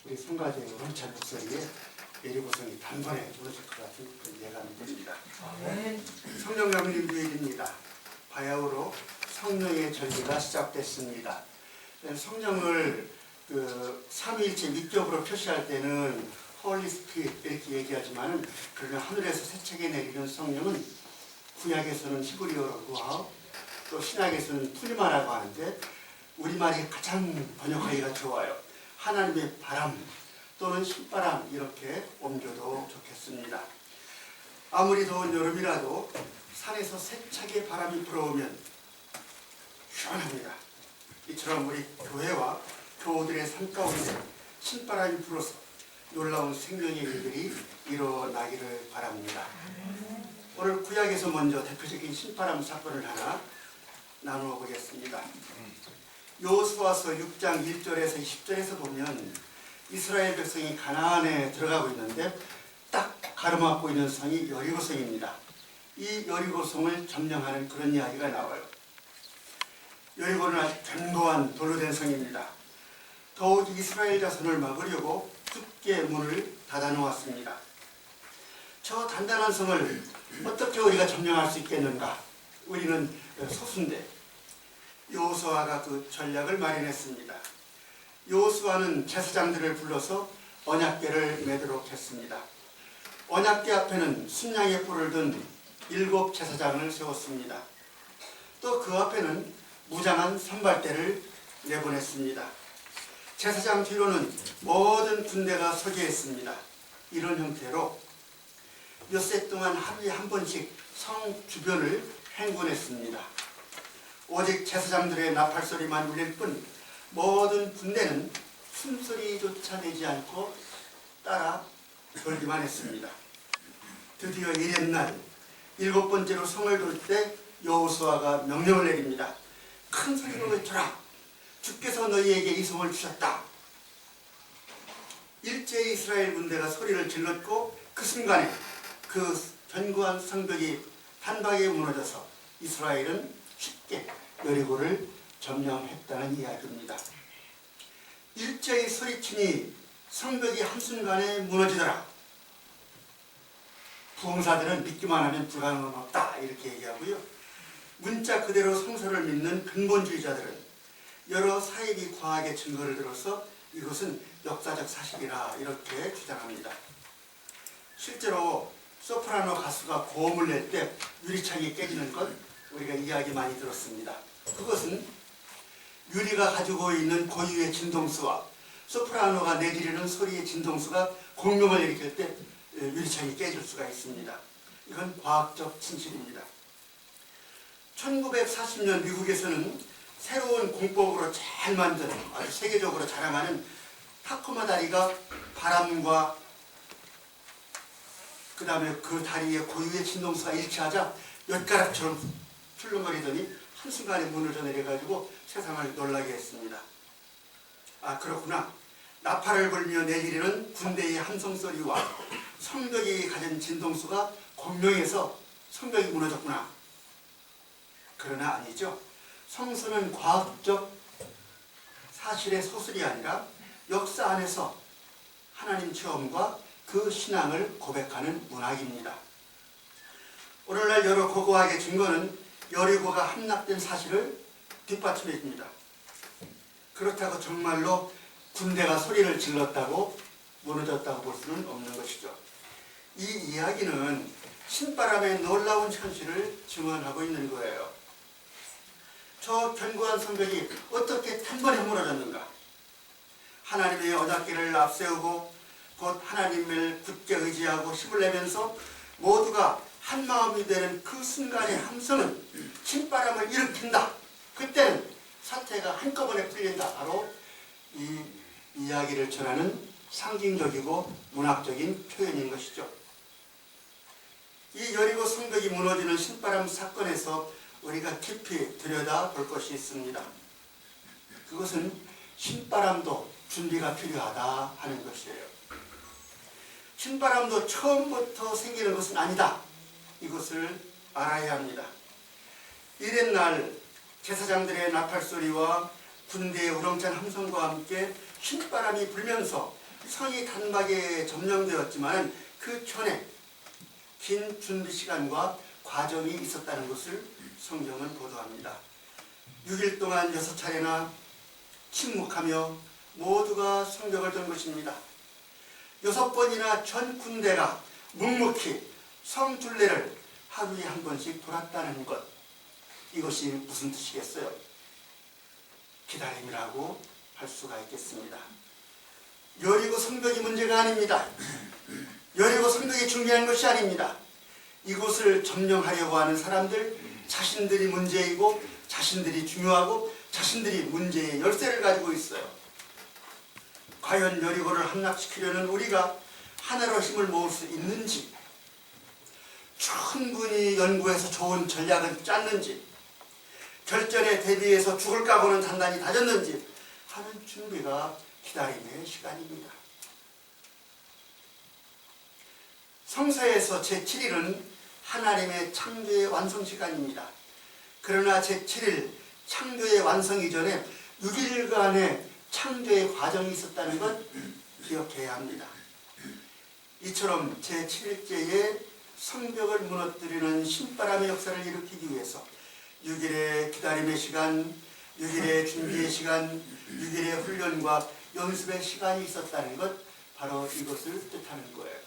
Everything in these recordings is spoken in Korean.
우리 성가대의 원찬 목소리에 예리고성이 단번에 무너질 것 같은 그런 예감이 듭니다. 성령나무님 주일입니다. 바야흐로 성령의 절기가 시작됐습니다. 성령을 삼위일체 미적으로 표시할 때는 홀리 스피릿 이렇게 얘기하지만, 그러나 하늘에서 세차게 내리는 성령은 구약에서는 히브리어로 루아, 또 신약에서는 푸니마라고 하는데 우리말이 가장 번역하기가 좋아요. 하나님의 바람 또는 신바람 이렇게 옮겨도 좋겠습니다. 아무리 더운 여름이라도 산에서 세차게 바람이 불어오면 시원합니다. 이처럼 우리 교회와 교우들의 삶 가운데 신바람이 불어서 놀라운 생명의 일들이 일어나기를 바랍니다. 오늘 구약에서 먼저 대표적인 신바람 사건을 하나 나누어 보겠습니다. 여호수아서 6장 1절에서 20절에서 보면 이스라엘 백성이 가나안에 들어가고 있는데 딱 가로막고 있는 성이 여리고성입니다. 이 여리고성을 점령하는 그런 이야기가 나와요. 여리고는 아주 견고한 돌로 된 성입니다. 더욱 이스라엘 자손을 막으려고 굳게 문을 닫아 놓았습니다. 저 단단한 성을 어떻게 우리가 점령할 수 있겠는가? 우리는 소수인데 여호수아가 그 전략을 마련했습니다. 여호수아는 제사장들을 불러서 언약궤를 매도록 했습니다. 언약궤 앞에는 순양의 뿔을 든 7 제사장을 세웠습니다. 또 그 앞에는 무장한 선발대를 내보냈습니다. 제사장 뒤로는 모든 군대가 서게 했습니다. 이런 형태로 엿새 동안 하루에 한 번씩 성 주변을 행군했습니다. 오직 제사장들의 나팔소리만 울릴 뿐 모든 군대는 숨소리조차 내지 않고 따라 돌기만 했습니다. 드디어 이튿날 7번째로 성을 돌 때 여호수아가 명령을 내립니다. 큰 소리로 외쳐라. 주께서 너희에게 이 성을 주셨다. 일제히 이스라엘 군대가 소리를 질렀고 그 순간에 그 견고한 성벽이 단박에 무너져서 이스라엘은 쉽게 여리고를 점령했다는 이야기입니다. 일제히 소리치니 성벽이 한순간에 무너지더라. 부흥사들은 믿기만 하면 불가능은 없다 이렇게 얘기하고요. 문자 그대로 성서를 믿는 근본주의자들은 여러 사이비 과학의 증거를 들어서 이것은 역사적 사실이라 이렇게 주장합니다. 실제로 소프라노 가수가 고음을 낼 때 유리창이 깨지는 건 우리가 이야기 많이 들었습니다. 그것은 유리가 가지고 있는 고유의 진동수와 소프라노가 내지르는 소리의 진동수가 공명을 일으킬 때 유리창이 깨질 수가 있습니다. 이건 과학적 진실입니다. 1940년 미국에서는 새로운 공법으로 잘 만든 아주 세계적으로 자랑하는 타코마 다리가 바람과 그 다음에 그 다리의 고유의 진동수가 일치하자 엿가락처럼 출렁거리더니 한순간에 무너져 내려가지고 세상을 놀라게 했습니다. 아, 그렇구나. 나팔을 불며 내지르는 군대의 함성소리와 성벽이 가진 진동수가 공명해서 성벽이 무너졌구나. 그러나 아니죠. 성서는 과학적 사실의 소설이 아니라 역사 안에서 하나님 체험과 그 신앙을 고백하는 문학입니다. 오늘날 여러 고고학의 증거는 여리고가 함락된 사실을 뒷받침해 줍니다. 그렇다고 정말로 군대가 소리를 질렀다고 무너졌다고 볼 수는 없는 것이죠. 이 이야기는 신바람의 놀라운 현실을 증언하고 있는 거예요. 저 견고한 성벽이 어떻게 단번에 무너졌는가? 하나님의 언약궤를 앞세우고 곧 하나님을 굳게 의지하고 힘을 내면서 모두가 한 마음이 되는 그 순간의 함성은 신바람을 일으킨다. 그때는 사태가 한꺼번에 풀린다. 바로 이 이야기를 전하는 상징적이고 문학적인 표현인 것이죠. 이 여리고 성벽이 무너지는 신바람 사건에서 우리가 깊이 들여다볼 것이 있습니다. 그것은 신바람도 준비가 필요하다 하는 것이에요. 신바람도 처음부터 생기는 것은 아니다. 이것을 알아야 합니다. 이튿날 제사장들의 나팔소리와 군대의 우렁찬 함성과 함께 신바람이 불면서 성이 단박에 점령되었지만 그 전에 긴 준비 시간과 과정이 있었다는 것을 성경은 보도합니다. 6일 동안 6차례나 침묵하며 모두가 성벽을 던 것입니다. 6번이나 전 군대가 묵묵히 성둘레를 하루에 한 번씩 돌았다는 것, 이것이 무슨 뜻이겠어요? 기다림이라고 할 수가 있겠습니다. 여리고 성벽이 문제가 아닙니다. 여리고 성벽이 중요한 것이 아닙니다. 이곳을 점령하려고 하는 사람들 자신들이 문제이고 자신들이 중요하고 자신들이 문제의 열쇠를 가지고 있어요. 과연 여리고를 함락시키려는 우리가 하나로 힘을 모을 수 있는지, 충분히 연구해서 좋은 전략을 짰는지, 결전에 대비해서 죽을 각오는 단단히 다졌는지 하는 준비가 기다림의 시간입니다. 성서에서 제7일은 하나님의 창조의 완성 시간입니다. 그러나 제7일 창조의 완성 이전에 6일간의 창조의 과정이 있었다는 것 기억해야 합니다. 이처럼 제7일째에 성벽을 무너뜨리는 신바람의 역사를 일으키기 위해서 6일의 기다림의 시간, 6일의 준비의 시간, 6일의 훈련과 연습의 시간이 있었다는 것, 바로 이것을 뜻하는 거예요.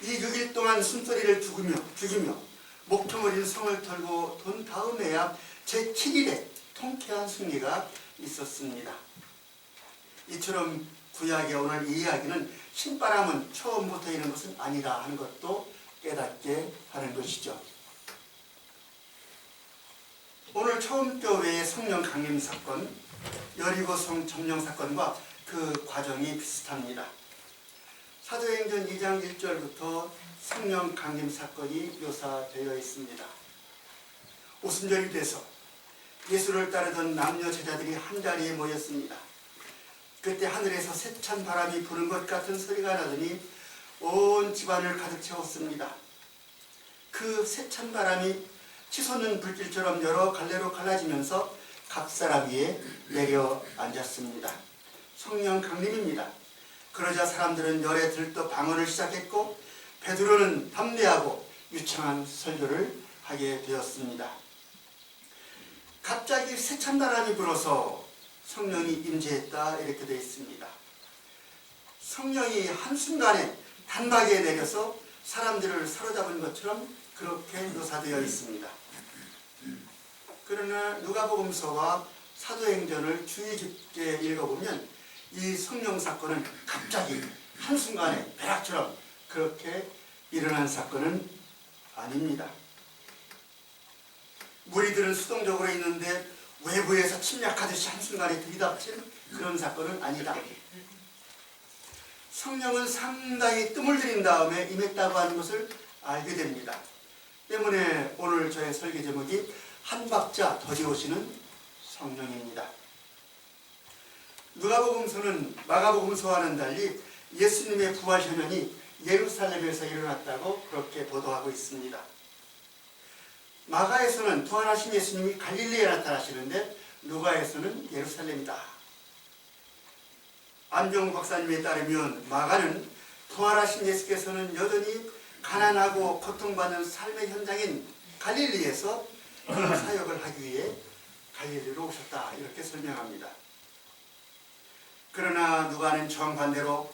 이 6일 동안 숨소리를 죽이며 목표물인 성을 털고 돈 다음에야 제7일에 통쾌한 승리가 있었습니다. 이처럼 구약의 오늘 이 이야기는 신바람은 처음부터 있는 것은 아니다 하는 것도 깨닫게 하는 것이죠. 오늘 처음 교회의 성령 강림 사건, 여리고성 점령 사건과 그 과정이 비슷합니다. 사도행전 2장 1절부터 성령 강림 사건이 묘사되어 있습니다. 오순절이 돼서 예수를 따르던 남녀 제자들이 한자리에 모였습니다. 그때 하늘에서 세찬 바람이 부는 것 같은 소리가 나더니 온 집안을 가득 채웠습니다. 그 세찬 바람이 치솟는 불길처럼 여러 갈래로 갈라지면서 각 사람 위에 내려앉았습니다. 성령 강림입니다. 그러자 사람들은 열에 들떠 방언을 시작했고 베드로는 담대하고 유창한 설교를 하게 되었습니다. 갑자기 세찬 바람이 불어서 성령이 임재했다 이렇게 되어 있습니다. 성령이 한순간에 단박에 내려서 사람들을 사로잡은 것처럼 그렇게 묘사되어 있습니다. 그러나 누가복음서와 사도행전을 주의 깊게 읽어보면 이 성령 사건은 갑자기 한순간에 벼락처럼 그렇게 일어난 사건은 아닙니다. 무리들은 수동적으로 있는데 외부에서 침략하듯이 한순간에 들이닥친 그런 사건은 아니다. 성령은 상당히 뜸을 들인 다음에 임했다고 하는 것을 알게 됩니다. 때문에 오늘 저의 설교 제목이 한 박자 더 지우시는 성령입니다. 누가복음서는 마가복음서와는 달리 예수님의 부활 현현이 예루살렘에서 일어났다고 그렇게 보도하고 있습니다. 마가에서는 부활하신 예수님이 갈릴리에 나타나시는데 누가에서는 예루살렘이다. 안병 박사님에 따르면 마가는 부활하신 예수께서는 여전히 가난하고 고통받는 삶의 현장인 갈릴리에서 그 사역을 하기 위해 갈릴리로 오셨다 이렇게 설명합니다. 그러나 누가는 정반대로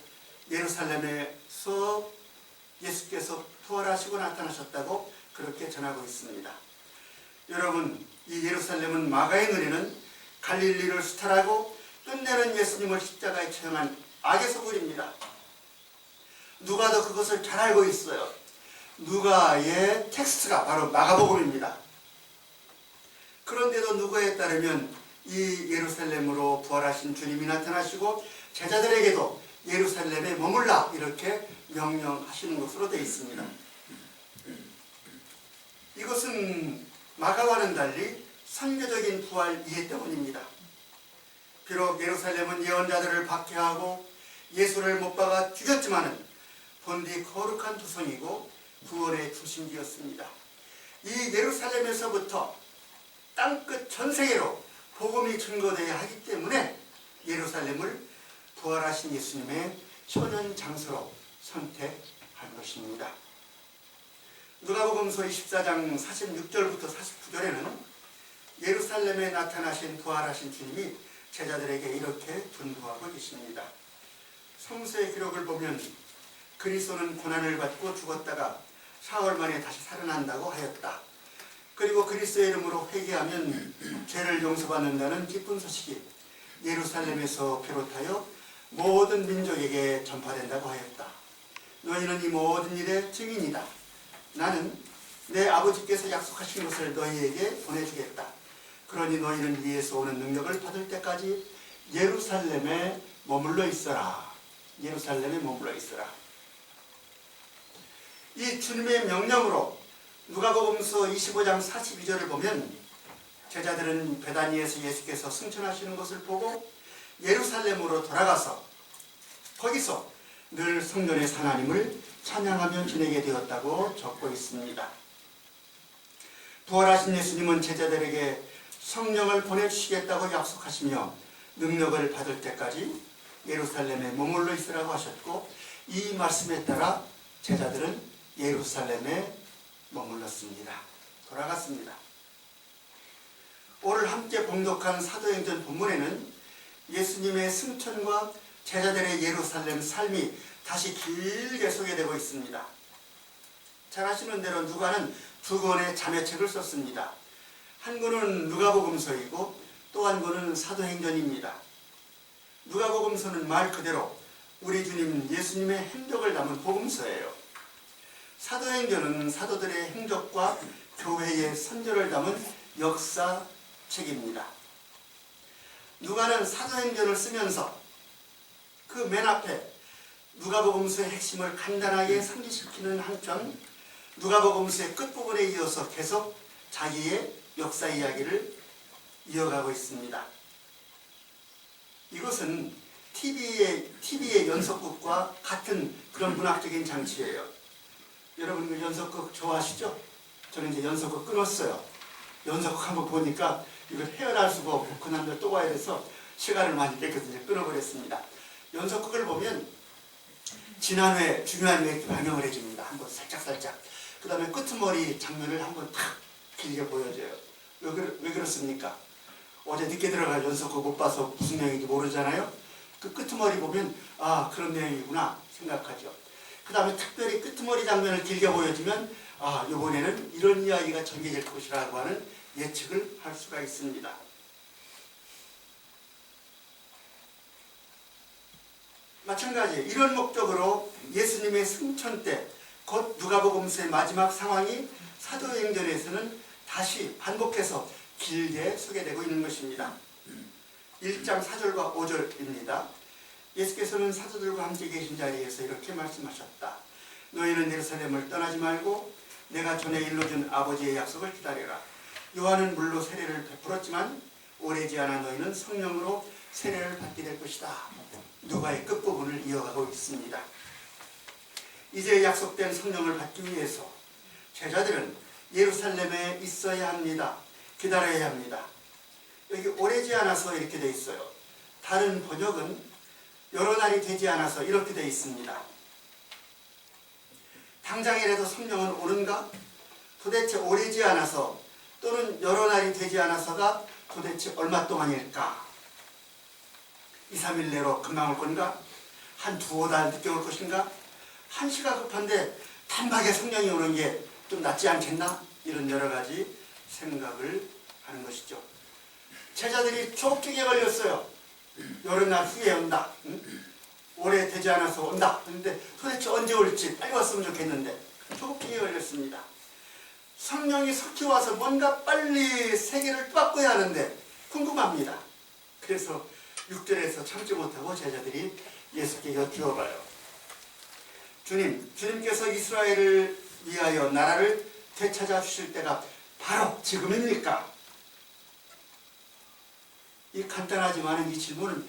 예루살렘에서 예수께서 부활하시고 나타나셨다고 그렇게 전하고 있습니다. 여러분, 이 예루살렘은 마가의 눈에는 갈릴리를 수탈하고 끝내는 예수님을 십자가에 처형한 악의 소굴입니다. 누가도 그것을 잘 알고 있어요. 누가의 텍스트가 바로 마가복음입니다. 그런데도 누가에 따르면 이 예루살렘으로 부활하신 주님이 나타나시고 제자들에게도 예루살렘에 머물라 이렇게 명령하시는 것으로 되어 있습니다. 이것은 마가와는 달리 선교적인 부활 이해 때문입니다. 비록 예루살렘은 예언자들을 박해하고 예수를 못 박아 죽였지만은 본디 거룩한 투성이고 구원의 중심지였습니다. 이 예루살렘에서부터 땅끝 전 세계로 복음이 증거되어야 하기 때문에 예루살렘을 부활하신 예수님의 초년 장소로 선택한 것입니다. 누가복음서 24장 46절부터 49절에는 예루살렘에 나타나신 부활하신 주님이 제자들에게 이렇게 분부하고 계십니다. 성서의 기록을 보면 그리스도는 고난을 받고 죽었다가 사흘 만에 다시 살아난다고 하였다. 그리고 그리스도의 이름으로 회개하면 죄를 용서받는다는 기쁜 소식이 예루살렘에서 비롯하여 모든 민족에게 전파된다고 하였다. 너희는 이 모든 일의 증인이다. 나는 내 아버지께서 약속하신 것을 너희에게 보내주겠다. 그러니 너희는 위에서 오는 능력을 받을 때까지 예루살렘에 머물러 있어라. 예루살렘에 머물러 있어라. 이 주님의 명령으로 누가복음서 25장 42절을 보면 제자들은 베다니에서 예수께서 승천하시는 것을 보고 예루살렘으로 돌아가서 거기서 늘 성전의 하나님을 찬양하며 지내게 되었다고 적고 있습니다. 부활하신 예수님은 제자들에게 성령을 보내주시겠다고 약속하시며 능력을 받을 때까지 예루살렘에 머물러 있으라고 하셨고, 이 말씀에 따라 제자들은 예루살렘에 머물렀습니다. 돌아갔습니다. 오늘 함께 봉독한 사도행전 본문에는 예수님의 승천과 제자들의 예루살렘 삶이 다시 길게 소개되고 있습니다. 잘 아시는 대로 누가는 두 권의 자매책을 썼습니다. 한 권은 누가복음서이고 또 한 권은 사도행전입니다. 누가복음서는 말 그대로 우리 주님 예수님의 행적을 담은 복음서예요. 사도행전은 사도들의 행적과 교회의 선조를 담은 역사책입니다. 누가는 사도행전을 쓰면서 그 맨 앞에 누가복음서의 핵심을 간단하게 상기시키는 한편 누가복음서의 끝부분에 이어서 계속 자기의 역사 이야기를 이어가고 있습니다. 이것은 TV의 연속극과 같은 그런 문학적인 장치예요. 여러분 그 연속극 좋아하시죠? 저는 이제 연속극 끊었어요. 연속극 한번 보니까 이걸 헤어날 수가 없고 그날도 또 와야 돼서 시간을 많이 뺏겨서 이제 끊어버렸습니다. 연속극을 보면 지난회 중요한 게 반영을 해줍니다. 한번 살짝. 그 다음에 끄트머리 장면을 한번 탁 길게 보여줘요. 왜 그렇습니까? 어제 늦게 들어가 연속극 못 봐서 무슨 내용인지 모르잖아요. 그 끄트머리 보면 아 그런 내용이구나 생각하죠. 그 다음에 특별히 끄트머리 장면을 길게 보여주면 아 이번에는 이런 이야기가 전개될 것이라고 하는 예측을 할 수가 있습니다. 마찬가지 이런 목적으로 예수님의 승천 때 곧 누가복음서의 마지막 상황이 사도행전에서는 다시 반복해서 길게 소개되고 있는 것입니다. 1장 4절과 5절입니다. 예수께서는 사도들과 함께 계신 자리에서 이렇게 말씀하셨다. 너희는 예루살렘을 떠나지 말고 내가 전에 일러준 아버지의 약속을 기다려라. 요한은 물로 세례를 베풀었지만 오래지 않아 너희는 성령으로 세례를 받게 될 것이다. 누가의 끝부분을 이어가고 있습니다. 이제 약속된 성령을 받기 위해서 제자들은 예루살렘에 있어야 합니다. 기다려야 합니다. 여기 오래지 않아서 이렇게 돼 있어요. 다른 번역은 여러 날이 되지 않아서 이렇게 돼 있습니다. 당장이라도 성령은 오는가? 도대체 오래지 않아서 또는 여러 날이 되지 않아서가 도대체 얼마 동안일까? 2, 3일 내로 금방 올 건가? 한 두어 달 늦게 올 것인가? 한시가 급한데 단박에 성령이 오는 게 좀 낫지 않겠나? 이런 여러 가지 생각을 하는 것이죠. 제자들이 초업증에 걸렸어요. 여러 날 후에 온다. 오래 되지 않아서 온다. 그런데 도대체 언제 올지 빨리 왔으면 좋겠는데 초업증에 걸렸습니다. 성령이 속히 와서 뭔가 빨리 세계를 바꿔야 하는데 궁금합니다. 그래서 6절에서 참지 못하고 제자들이 예수께 여쭈어봐요. 주님께서 이스라엘을 위하여 나라를 되찾아 주실 때가 바로 지금입니까? 이 간단하지만 이 질문은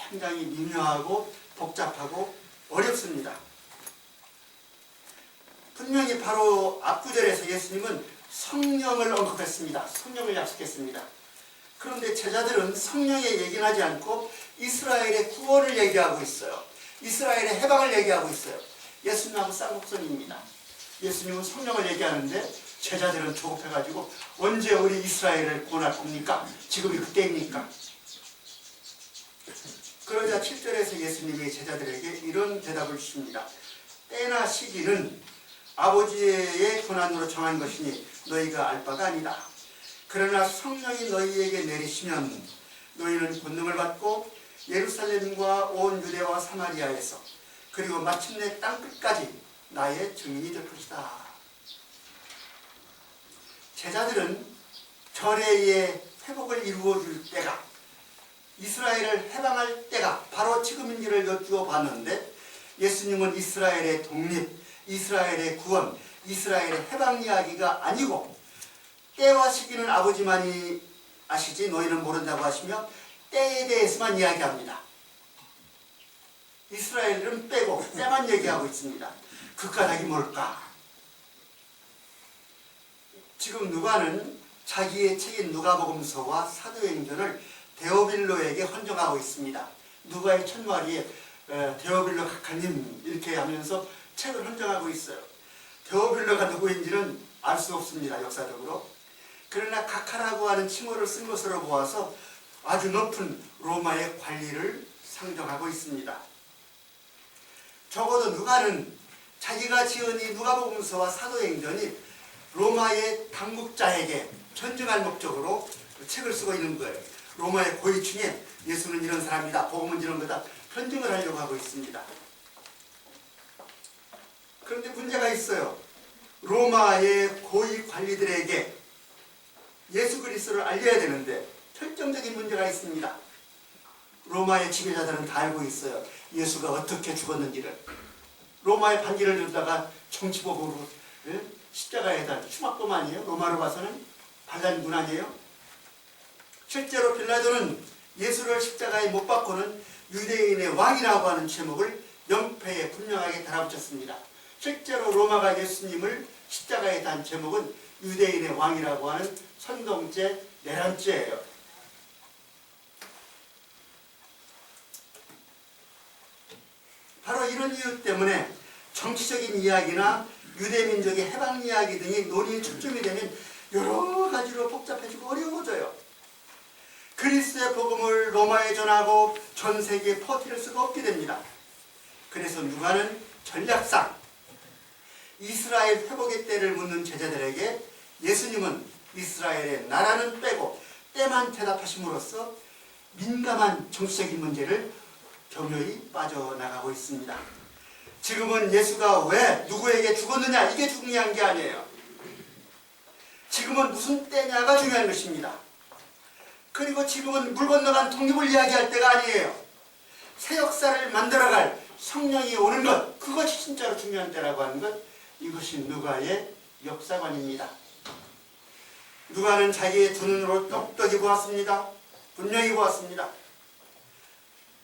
굉장히 미묘하고 복잡하고 어렵습니다. 분명히 바로 앞구절에서 예수님은 성령을 언급했습니다. 성령을 약속했습니다. 그런데 제자들은 성령의 얘기는 하지 않고 이스라엘의 구원을 얘기하고 있어요. 이스라엘의 해방을 얘기하고 있어요. 예수님하고 쌍곡선입니다. 예수님은 성령을 얘기하는데 제자들은 조급해가지고 언제 우리 이스라엘을 구원할 겁니까? 지금이 그때입니까? 그러자 7절에서 예수님이 제자들에게 이런 대답을 주십니다. 때나 시기는 아버지의 권한으로 정한 것이니 너희가 알 바가 아니다. 그러나 성령이 너희에게 내리시면 너희는 권능을 받고 예루살렘과 온 유대와 사마리아에서 그리고 마침내 땅끝까지 나의 증인이 될 것이다. 제자들은 절에의 회복을 이루어줄 때가, 이스라엘을 해방할 때가 바로 지금인지를 여쭈어 봤는데 예수님은 이스라엘의 독립, 이스라엘의 구원, 이스라엘의 해방 이야기가 아니고 때와 시기는 아버지만이 아시지 너희는 모른다고 하시며 때에 대해서만 이야기합니다. 이스라엘은 빼고 때만 얘기하고 있습니다. 그 까닭이 뭘까? 지금 누가는 자기의 책인 누가복음서와 사도행전을 데오빌로에게 헌정하고 있습니다. 누가의 첫마리에 데오빌로 각하님 이렇게 하면서 책을 헌정하고 있어요. 데오빌로가 누구인지는 알 수 없습니다. 역사적으로. 그러나 각하라고 하는 칭호를 쓴 것으로 보아서 아주 높은 로마의 관리를 상정하고 있습니다. 적어도 누가는 자기가 지은 이 누가복음서와 사도행전이 로마의 당국자에게 전증할 목적으로 책을 쓰고 있는 거예요. 로마의 고위층에 예수는 이런 사람이다, 복음은 이런 거다 편증을 하려고 하고 있습니다. 그런데 문제가 있어요. 로마의 고위 관리들에게 예수 그리스도를 알려야 되는데 결정적인 문제가 있습니다. 로마의 지배자들은 다 알고 있어요. 예수가 어떻게 죽었는지를. 로마의 반기를 들다가 정치복으로 십자가에다 흉악범 아니에요? 로마로 봐서는 반란군 아니에요? 실제로 빌라도는 예수를 십자가에 못 박고는 유대인의 왕이라고 하는 제목을 명패에 분명하게 달아붙였습니다. 실제로 로마가 예수님을 십자가에 단 제목은 유대인의 왕이라고 하는 선동죄, 내란죄예요. 바로 이런 이유 때문에 정치적인 이야기나 유대민족의 해방 이야기 등이 논의에 초점이 되면 여러 가지로 복잡해지고 어려워져요. 그리스도의 복음을 로마에 전하고 전 세계에 퍼뜨릴 수가 없게 됩니다. 그래서 누가는 전략상 이스라엘 회복의 때를 묻는 제자들에게 예수님은 이스라엘의 나라는 빼고 때만 대답하심으로써 민감한 정치적인 문제를 교묘히 빠져나가고 있습니다. 지금은 예수가 왜 누구에게 죽었느냐 이게 중요한 게 아니에요. 지금은 무슨 때냐가 중요한 것입니다. 그리고 지금은 물 건너간 독립을 이야기할 때가 아니에요. 새 역사를 만들어갈 성령이 오는 것, 그것이 진짜로 중요한 때라고 하는 것, 이것이 누가의 역사관입니다. 누가는 자기의 두 눈으로 똑똑히 보았습니다. 분명히 보았습니다.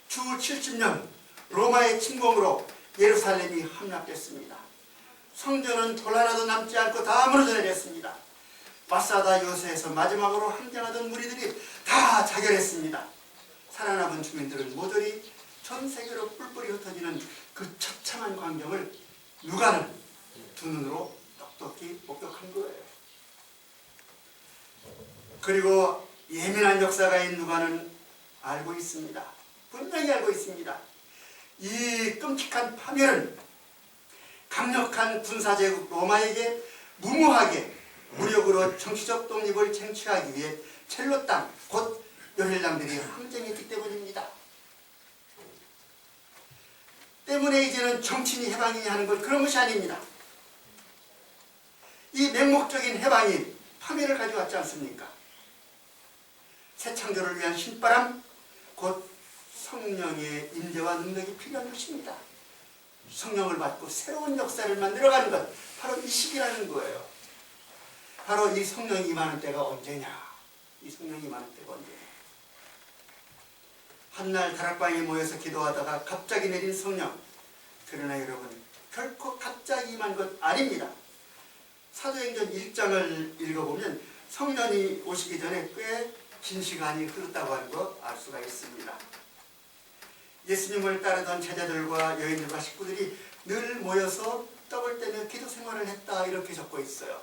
주 70년 로마의 침공으로 예루살렘이 함락됐습니다. 성전은 돌 하나도 남지 않고 다 무너져 내렸습니다. 마사다 요새에서 마지막으로 항쟁하던 무리들이 다 자결했습니다. 살아남은 주민들은 모조리 전 세계로 뿔뿔이 흩어지는 그 처참한 광경을 누가는 두 눈으로 똑똑히 목격한 거예요. 그리고 예민한 역사가인 누가는 알고 있습니다. 분명히 알고 있습니다. 이 끔찍한 파멸은 강력한 군사제국 로마에게 무모하게 무력으로 정치적 독립을 쟁취하기 위해 첼로 땅, 곧 열혈당들이 항쟁했기 때문입니다. 때문에 이제는 정치인이 해방이냐 하는 것, 그런 것이 아닙니다. 이 맹목적인 해방이 파멸을 가져왔지 않습니까? 새 창조를 위한 신바람, 곧 성령의 임재와 능력이 필요한 것입니다. 성령을 받고 새로운 역사를 만들어가는 것, 바로 이 시기라는 거예요. 바로 이 성령이 임하는 때가 언제냐? 이 성령이 임하는 때가 언제냐? 한날 다락방에 모여서 기도하다가 갑자기 내린 성령. 그러나 여러분, 결코 갑자기 임한 것 아닙니다. 사도행전 1장을 읽어보면 성령이 오시기 전에 꽤 긴 시간이 흐르다고 하는 거 알 수가 있습니다. 예수님을 따르던 제자들과 여인들과 식구들이 늘 모여서 떡을 떼며 기도 생활을 했다 이렇게 적고 있어요.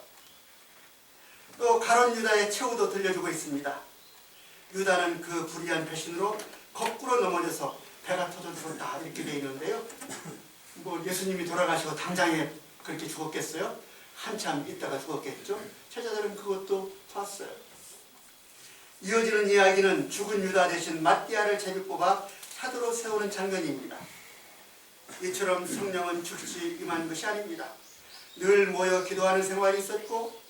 또 가룟 유다의 최후도 들려주고 있습니다. 유다는 그 불의한 배신으로 거꾸로 넘어져서 배가 터져 죽었다 이렇게 되어 있는데요. 뭐 예수님이 돌아가시고 당장에 그렇게 죽었겠어요? 한참 있다가 죽었겠죠? 제자들은 그것도 봤어요. 이어지는 이야기는 죽은 유다 대신 마띠아를 제비 뽑아 사도로 세우는 장면입니다. 이처럼 성령은 즉시 임한 것이 아닙니다. 늘 모여 기도하는 생활이 있었고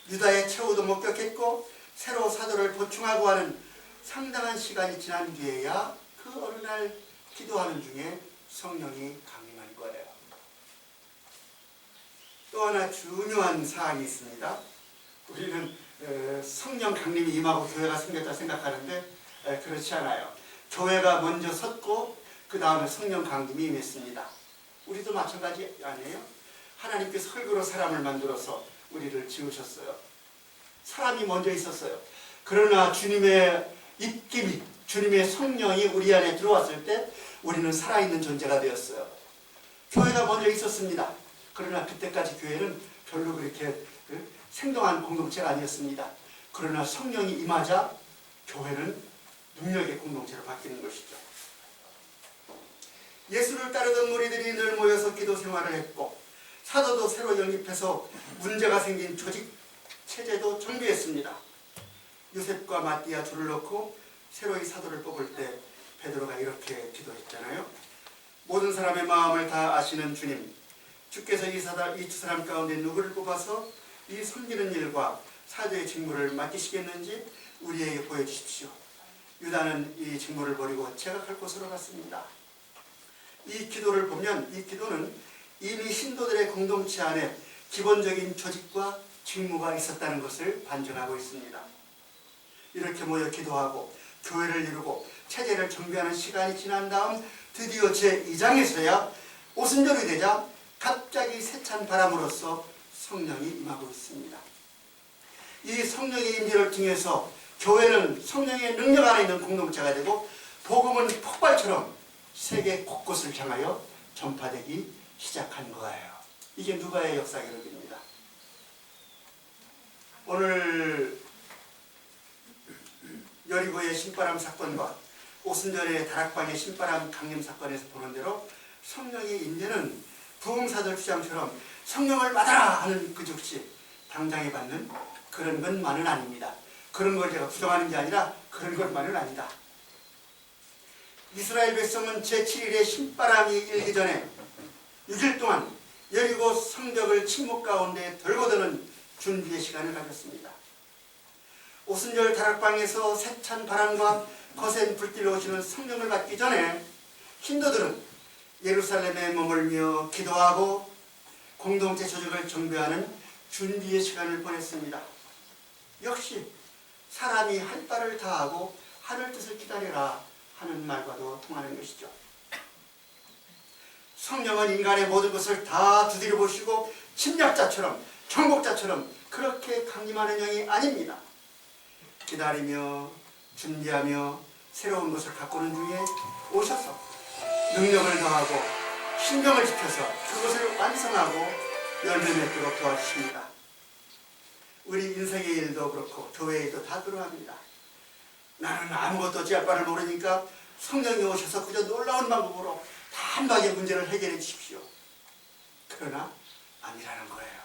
유다의 최후도 목격했고 새로 사도를 보충하고 하는 상당한 시간이 지난 뒤에야 그 어느 날 기도하는 중에 성령이 강림한 거예요. 또 하나 중요한 사항이 있습니다. 우리는 성령 강림이 임하고 교회가 생겼다 생각하는데 그렇지 않아요. 교회가 먼저 섰고 그 다음에 성령 강림이 임했습니다. 우리도 마찬가지 아니에요? 하나님께서 흙으로 사람을 만들어서 우리를 지으셨어요. 사람이 먼저 있었어요. 그러나 주님의 입김이, 주님의 성령이 우리 안에 들어왔을 때 우리는 살아있는 존재가 되었어요. 교회가 먼저 있었습니다. 그러나 그때까지 교회는 별로 그렇게 생동한 공동체가 아니었습니다. 그러나 성령이 임하자 교회는 능력의 공동체로 바뀌는 것이죠. 예수를 따르던 무리들이 늘 모여서 기도 생활을 했고 사도도 새로 영입해서 문제가 생긴 조직 체제도 정비했습니다. 요셉과 마띠아 둘을 넣고 새로이 사도를 뽑을 때 베드로가 이렇게 기도했잖아요. 모든 사람의 마음을 다 아시는 주님, 주께서 이 두 사람 가운데 누구를 뽑아서 이 섬기는 일과 사도의 직무를 맡기시겠는지 우리에게 보여주십시오. 유다는 이 직무를 버리고 제각할 곳으로 갔습니다. 이 기도를 보면 이 기도는 이미 신도들의 공동체 안에 기본적인 조직과 직무가 있었다는 것을 반증하고 있습니다. 이렇게 모여 기도하고 교회를 이루고 체제를 정비하는 시간이 지난 다음 드디어 제2장에서야 오순절이 되자 갑자기 세찬 바람으로써 성령이 임하고 있습니다. 이 성령의 임재를 통해서 교회는 성령의 능력 안에 있는 공동체가 되고 복음은 폭발처럼 세계 곳곳을 향하여 전파되기 시작한 거예요. 이게 누가의 역사 기록입니다. 오늘 여리고의 신바람 사건과 오순절의 다락방의 신바람 강림 사건에서 보는 대로 성령의 임재는 부흥사들 주장처럼 성령을 받아라 하는 그 즉시 당장에 받는 그런 것만은 아닙니다. 그런 걸 제가 부정하는 게 아니라 그런 것만은 아니다. 이스라엘 백성은 제7일에 신바람이 일기 전에 6일 동안 여리고 성벽을 침묵 가운데 들고드는 준비의 시간을 가졌습니다. 오순절 다락방에서 세찬 바람과 거센 불길로 오시는 성령을 받기 전에 신도들은 예루살렘에 머물며 기도하고 공동체 조직을 정비하는 준비의 시간을 보냈습니다. 역시 사람이 할 바를 다하고 하늘 뜻을 기다려라 하는 말과도 통하는 것이죠. 성령은 인간의 모든 것을 다 두드려 보시고 침략자처럼 정복자처럼 그렇게 강림하는 영이 아닙니다. 기다리며 준비하며 새로운 것을 가꾸는 중에 오셔서 능력을 더하고 신경을 지켜서 그것을 완성하고 열매 맺도록 도와주십니다. 우리 인생의 일도 그렇고 교회의 일도 다 그러합니다. 나는 아무것도 어찌할 바를 모르니까 성령이 오셔서 그저 놀라운 방법으로 단박에 문제를 해결해 주십시오. 그러나 아니라는 거예요.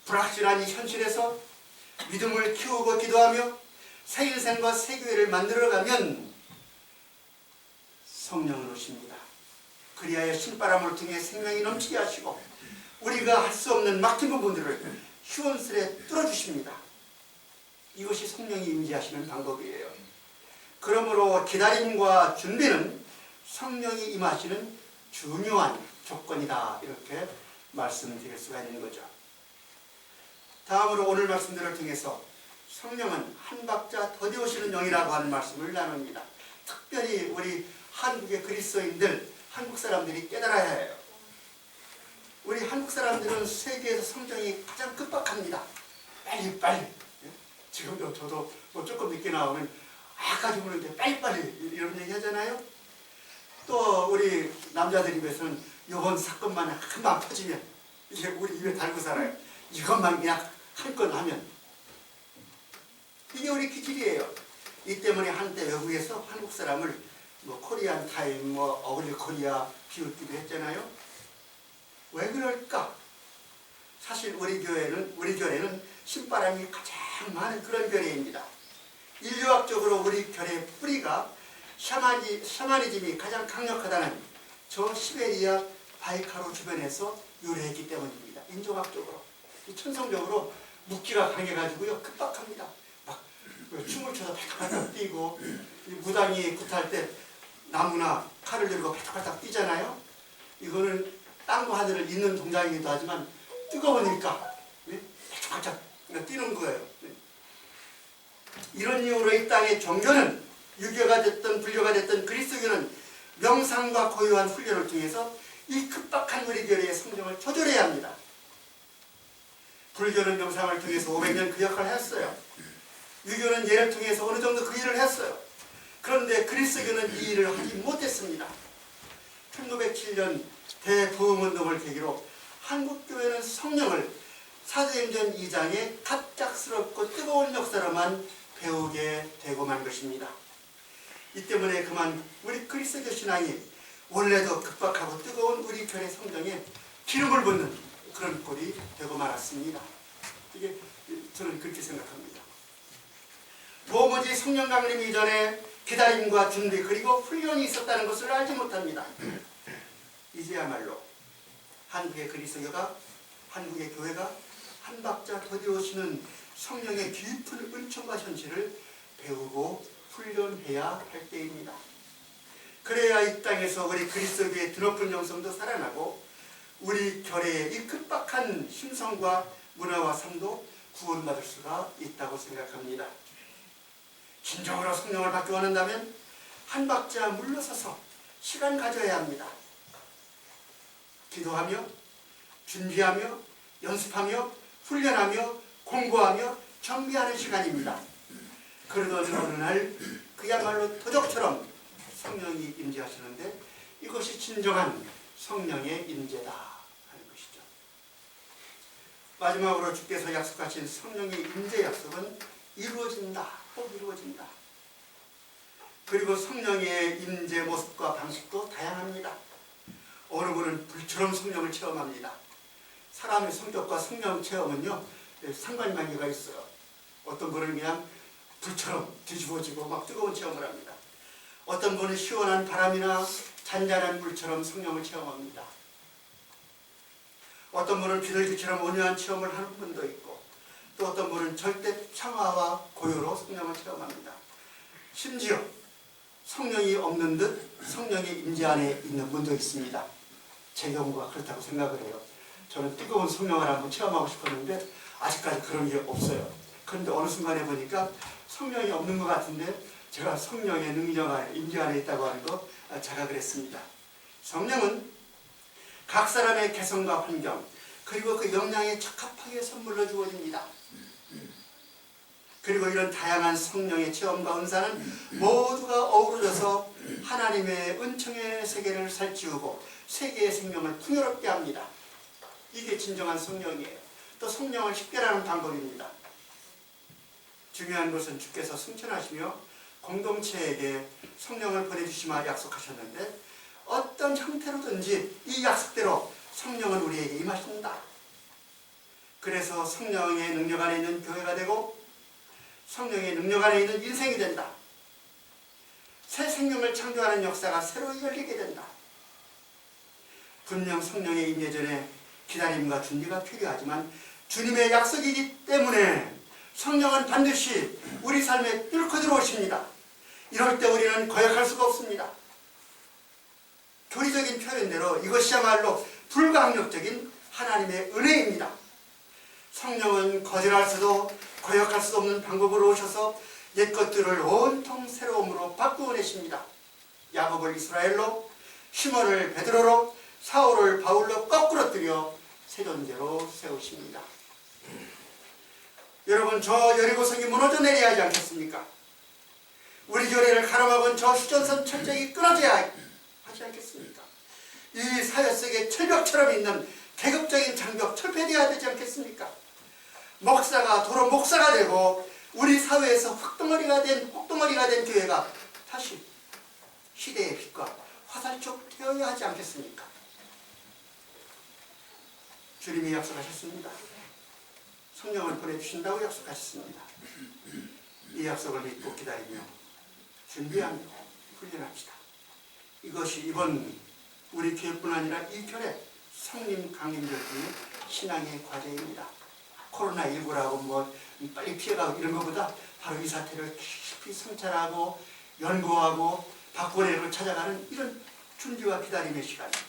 불확실한 이 현실에서 믿음을 키우고 기도하며 새 인생과 새 교회를 만들어가면 성령은 오십니다. 그리하여 신바람을 통해 생명이 넘치게 하시고 우리가 할 수 없는 막힌 부분들을 시원스레 뚫어주십니다. 이것이 성령이 임재하시는 방법이에요. 그러므로 기다림과 준비는 성령이 임하시는 중요한 조건이다 이렇게 말씀드릴 수가 있는 거죠. 다음으로 오늘 말씀들을 통해서 성령은 한 박자 더디 오시는 영이라고 하는 말씀을 나눕니다. 특별히 우리 한국의 그리스도인들, 한국 사람들이 깨달아야 해요. 우리 한국 사람들은 세계에서 성경이 가장 급박합니다. 빨리 지금도 저도 뭐 조금 늦게 나오면 아까 주무는데 빨리빨리 이런 얘기 하잖아요. 또 우리 남자들 입에서는 이번 사건만 금방 터지면 이게 우리 입에 달고 살아요. 이것만 그냥 한 건 하면 이게 우리 기질이에요. 이 때문에 한때 외국에서 한국 사람을 뭐 코리안 타임, 뭐 어글리 코리아 비웃기도 했잖아요. 왜 그럴까? 사실 우리 교회는 신바람이 가장 많은 그런 교회입니다. 인류학적으로 우리 교회의 뿌리가 샤머니즘이 가장 강력하다는 저 시베리아 바이카로 주변에서 유래했기 때문입니다. 인종학적으로, 천성적으로 묵기가 강해가지고요 급박합니다. 막 춤을 춰서 발딱발딱 뛰고 무당이 굿할 때 나무나 칼을 들고 발딱발딱 뛰잖아요. 이거는 땅과 하늘을 잇는 동작이기도 하지만 뜨거우니까 발딱발딱 뛰는 거예요. 이런 이유로 이 땅의 종교는 유교가 됐든 불교가 됐든 그리스도교는 명상과 고요한 훈련을 통해서 이 급박한 우리 교회의 성정을 조절해야 합니다. 불교는 명상을 통해서 500년 그 역할을 했어요. 유교는 예를 통해서 어느 정도 그 일을 했어요. 그런데 그리스도교는 이 일을 하지 못했습니다. 1907년 대부흥운동을 계기로 한국교회는 성령을 사도행전 2장의 갑작스럽고 뜨거운 역사로만 배우게 되고 만 것입니다. 이 때문에 그만 우리 그리스도교 신앙이 원래도 급박하고 뜨거운 우리 교회 성경에 기름을 붓는 그런 꼴이 되고 말았습니다. 이게 저는 그렇게 생각합니다. 도무지 성령 강림 이전에 기다림과 준비 그리고 훈련이 있었다는 것을 알지 못합니다. 이제야말로 한국의 그리스도교가, 한국의 교회가 한 박자 더 뒤오시는 성령의 깊은 은총과 현실을 배우고 훈련해야 할 때입니다. 그래야 이 땅에서 우리 그리스도교의 드높은 영성도 살아나고 우리 교회의 이 급박한 심성과 문화와 삶도 구원받을 수가 있다고 생각합니다. 진정으로 성령을 받기 원한다면 한 박자 물러서서 시간 가져야 합니다. 기도하며 준비하며 연습하며 훈련하며 공부하며 정비하는 시간입니다. 그러던 어느 날 그야말로 도적처럼 성령이 임재하시는데 이것이 진정한 성령의 임재다 하는 것이죠. 마지막으로 주께서 약속하신 성령의 임재 약속은 이루어진다. 꼭 이루어진다. 그리고 성령의 임재 모습과 방식도 다양합니다. 어느 분은 불처럼 성령을 체험합니다. 사람의 성격과 성령 체험은요 상관관계가 있어요. 어떤 분은 그냥 불처럼 뒤집어지고 막 뜨거운 체험을 합니다. 어떤 분은 시원한 바람이나 잔잔한 물처럼 성령을 체험합니다. 어떤 분은 비둘기처럼 온유한 체험을 하는 분도 있고 또 어떤 분은 절대 평화와 고요로 성령을 체험합니다. 심지어 성령이 없는 듯 성령의 임재 안에 있는 분도 있습니다. 제 경우가 그렇다고 생각을 해요. 저는 뜨거운 성령을 한번 체험하고 싶었는데 아직까지 그런 게 없어요. 그런데 어느 순간에 보니까 성령이 없는 것 같은데 제가 성령의 능력 안에 임재 안에 있다고 하는 거 자각을 했습니다. 성령은 각 사람의 개성과 환경 그리고 그 역량에 적합하게 선물로 주어집니다. 그리고 이런 다양한 성령의 체험과 은사는 모두가 어우러져서 하나님의 은총의 세계를 살찌우고 세계의 생명을 풍요롭게 합니다. 이게 진정한 성령이에요. 또 성령을 식별하는 방법입니다. 중요한 것은 주께서 승천하시며 공동체에게 성령을 보내주시마 약속하셨는데 어떤 형태로든지 이 약속대로 성령은 우리에게 임하신다. 그래서 성령의 능력 안에 있는 교회가 되고 성령의 능력 안에 있는 인생이 된다. 새 생명을 창조하는 역사가 새로 열리게 된다. 분명 성령의 임재 전에 기다림과 준비가 필요하지만 주님의 약속이기 때문에 성령은 반드시 우리 삶에 뚫고 들어오십니다. 이럴 때 우리는 거역할 수가 없습니다. 교리적인 표현대로 이것이야말로 불가항력적인 하나님의 은혜입니다. 성령은 거절할 수도 거역할 수도 없는 방법으로 오셔서 옛것들을 온통 새로움으로 바꾸어내십니다. 야곱을 이스라엘로, 시몬을 베드로로, 사울을 바울로 거꾸러뜨려 새 존재로 세우십니다. 여러분, 저 여리고성이 무너져 내려야 하지 않겠습니까? 우리 교회를 가로막은 저 휴전선 철저히 끊어져야 하지 않겠습니까? 이 사회 속에 철벽처럼 있는 계급적인 장벽 철폐되어야 되지 않겠습니까? 목사가 도로 목사가 되고 우리 사회에서 혹덩어리가 된 교회가 다시 시대의 빛과 화살촉 되어야 하지 않겠습니까? 주님이 약속하셨습니다. 성령을 보내주신다고 약속하셨습니다. 이 약속을 믿고 기다리며 준비하며 훈련합시다. 이것이 이번 우리 교회뿐 아니라 이 교회 성림 강림절 중에 신앙의 과제입니다. 코로나19라고 뭐 빨리 피해가고 이런 것보다 바로 이 사태를 깊이 성찰하고 연구하고 바꾸내를 찾아가는 이런 준비와 기다림의 시간입니다.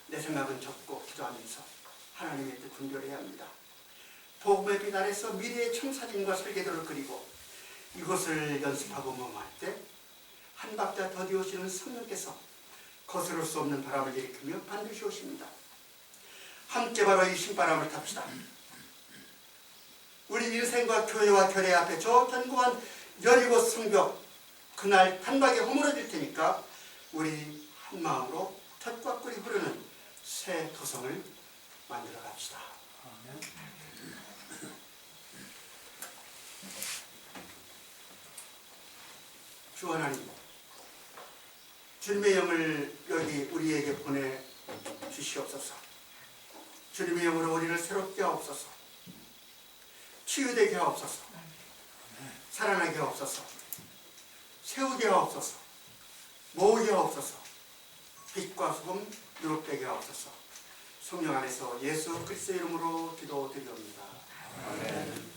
내 생각은 적고 기도하면서 하나님의 뜻 분별해야 합니다. 복음의 빛 아래서 미래의 청사진과 설계도를 그리고 이것을 연습하고 모험할 때 한 박자 더디 오시는 성령께서 거스를 수 없는 바람을 일으키며 반드시 오십니다. 함께 바로 이 신바람을 탑시다. 우리 인생과 교회와 교회 앞에 저 견고한 여리고 성벽 그날 단박에 허물어질 테니까 우리 한 마음으로 젖과 꿀이 흐르는 새 도성을 만들어 갑시다. 주 하나님, 주님의 영을 여기 우리에게 보내주시옵소서. 주님의 영으로 우리를 새롭게 하옵소서. 치유되게 하옵소서. 살아나게 하옵소서. 세우게 하옵소서. 모으게 하옵소서. 빛과 소금 누룩되게 하옵소서. 성령 안에서 예수 그리스도의 이름으로 기도드리옵니다. 아멘.